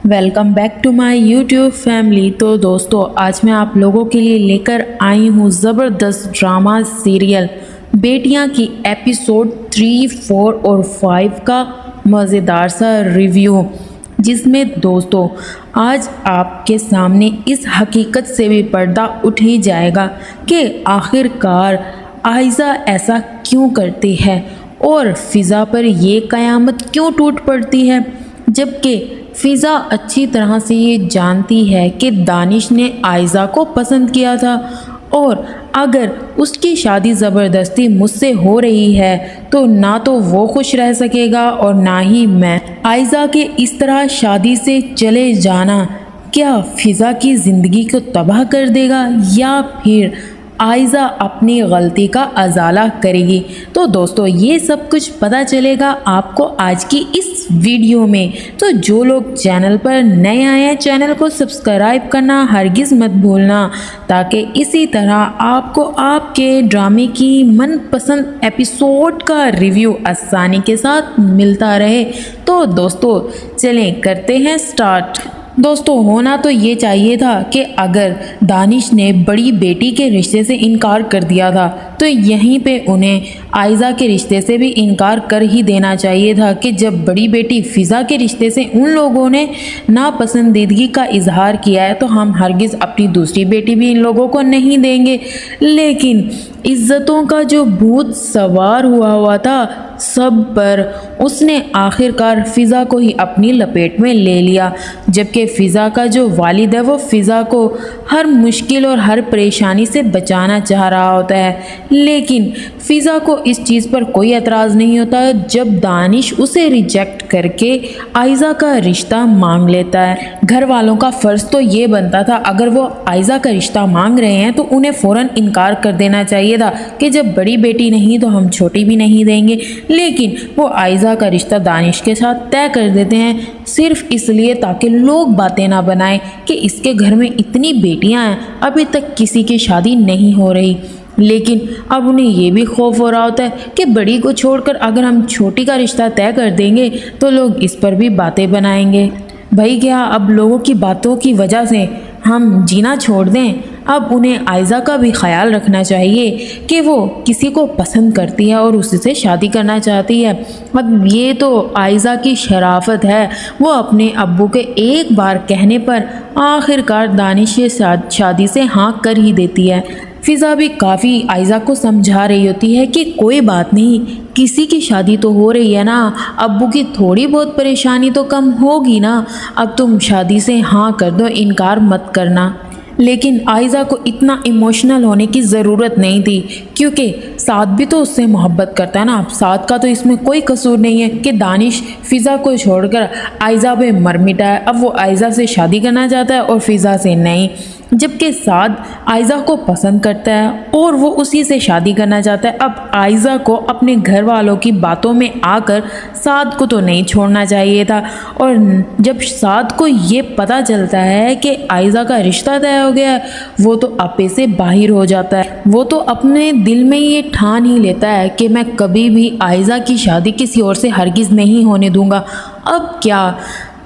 Welcome back to my YouTube family. तो दोस्तों, आज मैं आप लोगों के लिए लेकर आई हूँ ज़बरदस्त ड्रामा सीरियल बेटियाँ की एपिसोड 3, 4 और 5 का मज़ेदार सा रिव्यू, जिसमें दोस्तों आज आपके सामने इस हकीकत से भी पर्दा उठ ही जाएगा कि आखिरकार आयज़ा ऐसा क्यों करती है और फ़िज़ा पर ये क़यामत क्यों टूट पड़ती है, जबकि फ़िज़ा अच्छी तरह से ये जानती है कि दानिश ने आयज़ा को पसंद किया था और अगर उसकी शादी ज़बरदस्ती मुझसे हो रही है तो ना तो वो खुश रह सकेगा और ना ही मैं। आयज़ा के इस तरह शादी से चले जाना क्या फ़िज़ा की ज़िंदगी को तबाह कर देगा या फिर आयज़ा अपनी गलती का अज़ाला करेगी। तो दोस्तों, ये सब कुछ पता चलेगा आपको आज की इस वीडियो में। तो जो लोग चैनल पर नए आए हैं, चैनल को सब्सक्राइब करना हरगिज़ मत भूलना, ताकि इसी तरह आपको आपके ड्रामे की मनपसंद एपिसोड का रिव्यू आसानी के साथ मिलता रहे। तो दोस्तों, चलें करते हैं स्टार्ट। दोस्तों, होना तो ये चाहिए था कि अगर दानिश ने बड़ी बेटी के रिश्ते से इनकार कर दिया था तो यहीं पे उन्हें आयज़ा के रिश्ते से भी इनकार कर ही देना चाहिए था कि जब बड़ी बेटी फ़िज़ा के रिश्ते से उन लोगों ने नापसंदीदगी का इजहार किया है तो हम हरगिज़ अपनी दूसरी बेटी भी इन लोगों को नहीं देंगे। लेकिन इज्जतों का जो भूत सवार हुआ था सब पर, उसने आखिरकार फ़िज़ा को ही अपनी लपेट में ले लिया, जबकि फ़िज़ा का जो वालिद है वो फ़िज़ा को हर मुश्किल और हर परेशानी से बचाना चाह रहा होता है। लेकिन फ़िज़ा को इस चीज़ पर कोई एतराज़ नहीं होता जब दानिश उसे रिजेक्ट करके आयज़ा का रिश्ता मांग लेता है। घर वालों का फ़र्ज़ तो ये बनता था, अगर वो आयज़ा का रिश्ता मांग रहे हैं तो उन्हें फ़ौरन इनकार कर देना चाहिए था कि जब बड़ी बेटी नहीं तो हम छोटी भी नहीं देंगे। लेकिन वो आयज़ा का रिश्ता दानिश के साथ तय कर देते हैं सिर्फ इसलिए ताकि लोग बातें ना बनाएं कि इसके घर में इतनी बेटियां हैं, अभी तक किसी की शादी नहीं हो रही। लेकिन अब उन्हें ये भी खौफ हो रहा होता है कि बड़ी को छोड़कर अगर हम छोटी का रिश्ता तय कर देंगे तो लोग इस पर भी बातें बनाएंगे। भाई, क्या अब लोगों की बातों की वजह से हम जीना छोड़ दें? अब उन्हें आयज़ा का भी ख्याल रखना चाहिए कि वो किसी को पसंद करती है और उसी से शादी करना चाहती है। अब ये तो आयज़ा की शराफत है, वो अपने अब्बू के एक बार कहने पर आखिरकार दानिश के साथ शादी से हाँ कर ही देती है। फ़िज़ा भी काफ़ी आयज़ा को समझा रही होती है कि कोई बात नहीं, किसी की शादी तो हो रही है ना, अब्बू की थोड़ी बहुत परेशानी तो कम होगी ना, अब तुम शादी से हाँ कर दो, इनकार मत करना। लेकिन आयज़ा को इतना इमोशनल होने की ज़रूरत नहीं थी, क्योंकि साद भी तो उससे मोहब्बत करता है ना। साद का तो इसमें कोई कसूर नहीं है कि दानिश फ़िज़ा को छोड़कर आयज़ा पे मर मिटा है। अब वो आयज़ा से शादी करना चाहता है और फ़िज़ा से नहीं, जबकि साद आयज़ा को पसंद करता है और वो उसी से शादी करना चाहता है। अब आयज़ा को अपने घर वालों की बातों में आकर साद को तो नहीं छोड़ना चाहिए था। और जब साद को ये पता चलता है कि आयज़ा का रिश्ता तय हो गया है, वो तो आपे से बाहर हो जाता है। वो तो अपने दिल में ये ठान ही लेता है कि मैं कभी भी आयज़ा की शादी किसी और से हरगिज़ नहीं होने दूंगा। अब क्या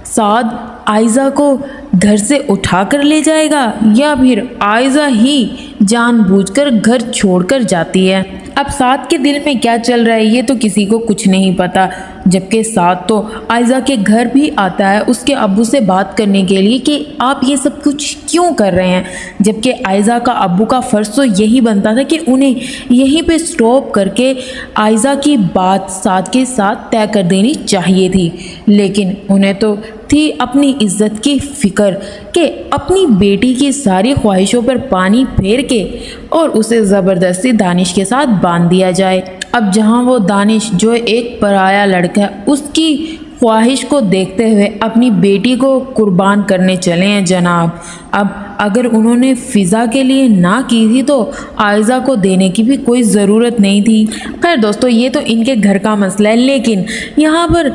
साद आयज़ा को घर से उठा कर ले जाएगा या फिर आयज़ा ही जानबूझकर घर छोड़कर जाती है? अब साद के दिल में क्या चल रहा है ये तो किसी को कुछ नहीं पता, जबकि साद तो आयज़ा के घर भी आता है उसके अब्बू से बात करने के लिए कि आप ये सब कुछ क्यों कर रहे हैं, जबकि आयज़ा का अब्बू का फ़र्ज़ तो यही बनता था कि उन्हें यहीं पे स्टॉप करके आयज़ा की बात साद के साथ तय कर देनी चाहिए थी। लेकिन उन्हें तो थी अपनी इज्जत की फ़िक्र कि अपनी बेटी की सारी ख्वाहिशों पर पानी फेर के और उसे ज़बरदस्ती दानिश के साथ बांध दिया जाए। अब जहां वो दानिश जो एक पराया लड़का है उसकी ख्वाहिश को देखते हुए अपनी बेटी को कुर्बान करने चले हैं जनाब। अब अगर उन्होंने फ़िज़ा के लिए ना की थी तो आयज़ा को देने की भी कोई ज़रूरत नहीं थी। खैर दोस्तों, ये तो इनके घर का मसला है, लेकिन यहाँ पर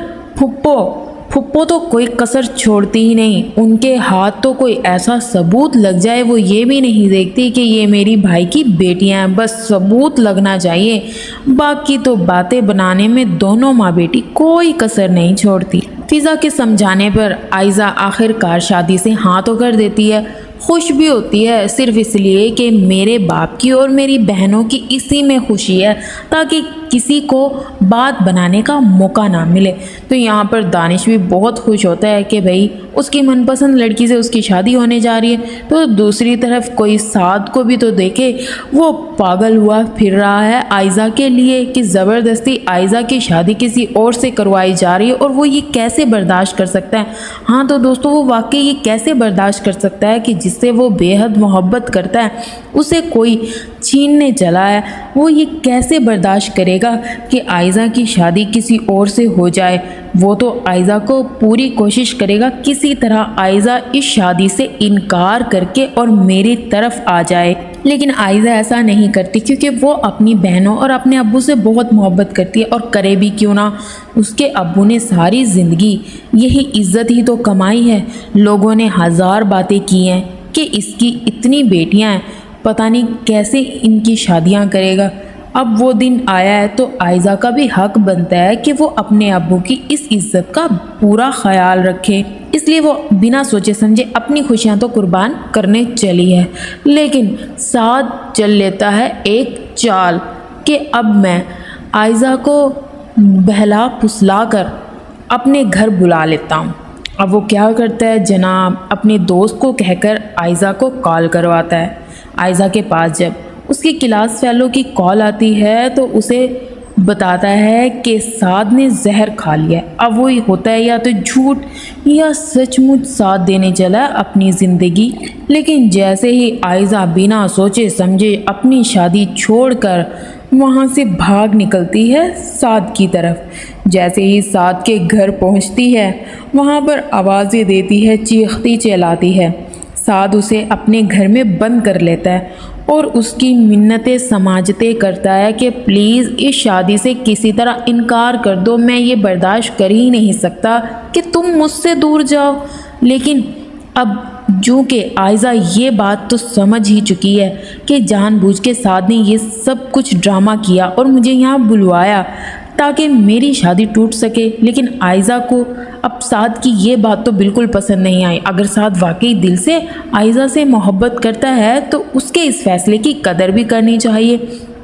फुप्पो तो कोई कसर छोड़ती ही नहीं। उनके हाथ तो कोई ऐसा सबूत लग जाए, वो ये भी नहीं देखती कि ये मेरी भाई की बेटियां हैं, बस सबूत लगना चाहिए। बाकी तो बातें बनाने में दोनों माँ बेटी कोई कसर नहीं छोड़ती। फिज़ा के समझाने पर आयज़ा आखिरकार शादी से हाँ तो कर देती है। खुश भी होती है, सिर्फ इसलिए कि मेरे बाप की और मेरी बहनों की इसी में खुशी है, ताकि किसी को बात बनाने का मौका ना मिले। तो यहाँ पर दानिश भी बहुत खुश होता है कि भाई उसकी मनपसंद लड़की से उसकी शादी होने जा रही है। तो दूसरी तरफ कोई साद को भी तो देखे, वो पागल हुआ फिर रहा है आयज़ा के लिए कि ज़बरदस्ती आयज़ा की शादी किसी और से करवाई जा रही है, और वो ये कैसे बर्दाश्त कर सकता है। हाँ तो दोस्तों, वो वाकई ये कैसे बर्दाश्त कर सकता है कि जिससे वो बेहद मोहब्बत करता है उसे कोई छीनने चला है। वो ये कैसे बर्दाश्त करेगा कि आयज़ा की शादी किसी और से हो जाए। वो तो आयज़ा को पूरी कोशिश करेगा किसी तरह आयज़ा इस शादी से इनकार करके और मेरी तरफ आ जाए, लेकिन आयज़ा ऐसा नहीं करती क्योंकि वो अपनी बहनों और अपने अब्बू से बहुत मोहब्बत करती है। और करे भी क्यों ना, उसके अब्बू ने सारी ज़िंदगी यही इज़्ज़त ही तो कमाई है। लोगों ने हज़ार बातें की हैं कि इसकी इतनी बेटियां हैं, पता नहीं कैसे इनकी शादियां करेगा। अब वो दिन आया है तो आयज़ा का भी हक बनता है कि वो अपने अब्बू की इस इज़्ज़त का पूरा ख्याल रखे। इसलिए वो बिना सोचे समझे अपनी खुशियां तो कुर्बान करने चली है। लेकिन साथ चल लेता है एक चाल कि अब मैं आयज़ा को बहला फुसला कर अपने घर बुला लेता हूँ। अब वो क्या करता है जनाब, अपने दोस्त को कहकर आयज़ा को कॉल करवाता है। आयज़ा के पास जब उसकी क्लास फेलो की कॉल आती है तो उसे बताता है कि साद ने जहर खा लिया है। अब वो होता है या तो झूठ या सचमुच साथ देने चला अपनी ज़िंदगी। लेकिन जैसे ही आयज़ा बिना सोचे समझे अपनी शादी छोड़कर वहाँ से भाग निकलती है साद की तरफ। जैसे ही साद के घर पहुँचती है वहाँ पर आवाज़ें देती है, चीखती चिल्लाती है। साद उसे अपने घर में बंद कर लेता है और उसकी मिन्नतें समाजते करता है कि प्लीज़ इस शादी से किसी तरह इनकार कर दो, मैं ये बर्दाश्त कर ही नहीं सकता कि तुम मुझसे दूर जाओ। लेकिन अब जो कि आयज़ा ये बात तो समझ ही चुकी है कि जानबूझ के साद ने ये सब कुछ ड्रामा किया और मुझे यहाँ बुलवाया ताकि मेरी शादी टूट सके। लेकिन आयज़ा को अब साद की ये बात तो बिल्कुल पसंद नहीं आई। अगर साद वाकई दिल से आयज़ा से मोहब्बत करता है तो उसके इस फैसले की कदर भी करनी चाहिए,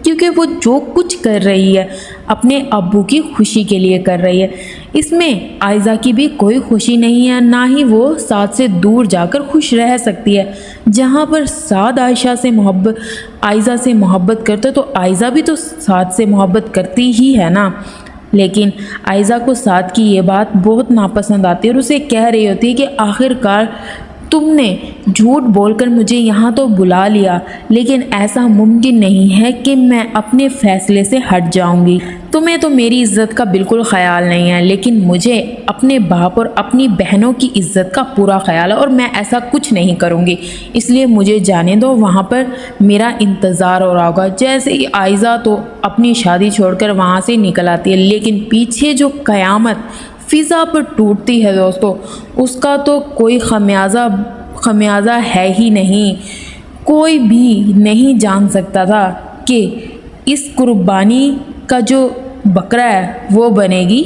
क्योंकि वो जो कुछ कर रही है अपने अब्बू की खुशी के लिए कर रही है। इसमें आयज़ा की भी कोई खुशी नहीं है, ना ही वो साद से दूर जाकर खुश रह सकती है। जहाँ पर साद आयशा से मोहब्बत आयज़ा से मोहब्बत करता तो आयज़ा भी तो साद से मोहब्बत करती ही है ना। लेकिन आयज़ा को साद की ये बात बहुत नापसंद आती है और उसे कह रही होती है कि आखिरकार तुमने झूठ बोलकर मुझे यहाँ तो बुला लिया, लेकिन ऐसा मुमकिन नहीं है कि मैं अपने फ़ैसले से हट जाऊँगी। तुम्हें तो मेरी इज़्ज़त का बिल्कुल ख्याल नहीं है, लेकिन मुझे अपने बाप और अपनी बहनों की इज़्ज़त का पूरा ख्याल है और मैं ऐसा कुछ नहीं करूँगी। इसलिए मुझे जाने दो, वहाँ पर मेरा इंतज़ार हो रहा होगा। जैसे ही आयज़ा तो अपनी शादी छोड़कर वहाँ से निकल आती है, लेकिन पीछे जो क़यामत फ़िज़ा पर टूटती है दोस्तों, उसका तो कोई खमियाजा है ही नहीं। कोई भी नहीं जान सकता था कि इस कुर्बानी का जो बकरा है वो बनेगी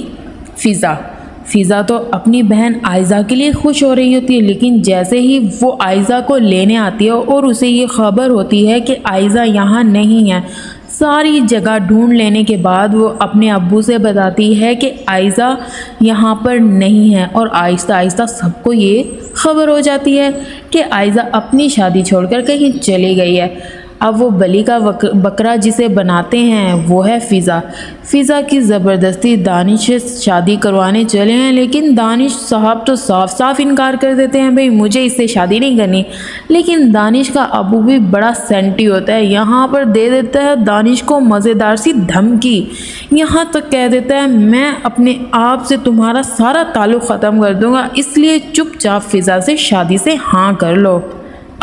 फ़िज़ा तो अपनी बहन आयज़ा के लिए खुश हो रही होती है, लेकिन जैसे ही वो आयज़ा को लेने आती है और उसे ये खबर होती है कि आयज़ा यहाँ नहीं है, सारी जगह ढूंढ लेने के बाद वो अपने अब्बू से बताती है कि आयज़ा यहाँ पर नहीं है। और आहिस्ता आहिस्ता सबको ये खबर हो जाती है कि आयज़ा अपनी शादी छोड़कर कहीं चली गई है। अब वो बलि का बकरा जिसे बनाते हैं वो है फ़िज़ा की ज़बरदस्ती दानिश से शादी करवाने चले हैं, लेकिन दानिश साहब तो साफ साफ इनकार कर देते हैं, भाई मुझे इससे शादी नहीं करनी। लेकिन दानिश का अबू भी बड़ा सेंटी होता है, यहाँ पर दे देता है दानिश को मज़ेदार सी धमकी। यहाँ तक कह देता है मैं अपने आप से तुम्हारा सारा ताल्लुक़ ख़त्म कर दूँगा, इसलिए चुपचाप फ़िज़ा से शादी से हाँ कर लो।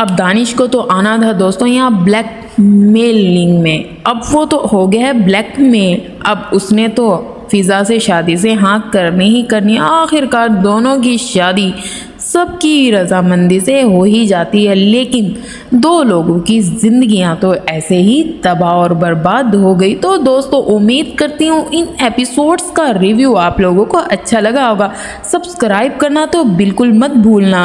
अब दानिश को तो आना था दोस्तों यहाँ ब्लैकमेलिंग में, अब वो तो हो गया है ब्लैकमेल। अब उसने तो फ़िज़ा से शादी से हाँ करनी ही करनी। आखिरकार दोनों की शादी सबकी रजामंदी से हो ही जाती है, लेकिन दो लोगों की जिंदगियां तो ऐसे ही तबाह और बर्बाद हो गई। तो दोस्तों उम्मीद करती हूँ इन एपिसोड्स का रिव्यू आप लोगों को अच्छा लगा होगा। सब्सक्राइब करना तो बिल्कुल मत भूलना।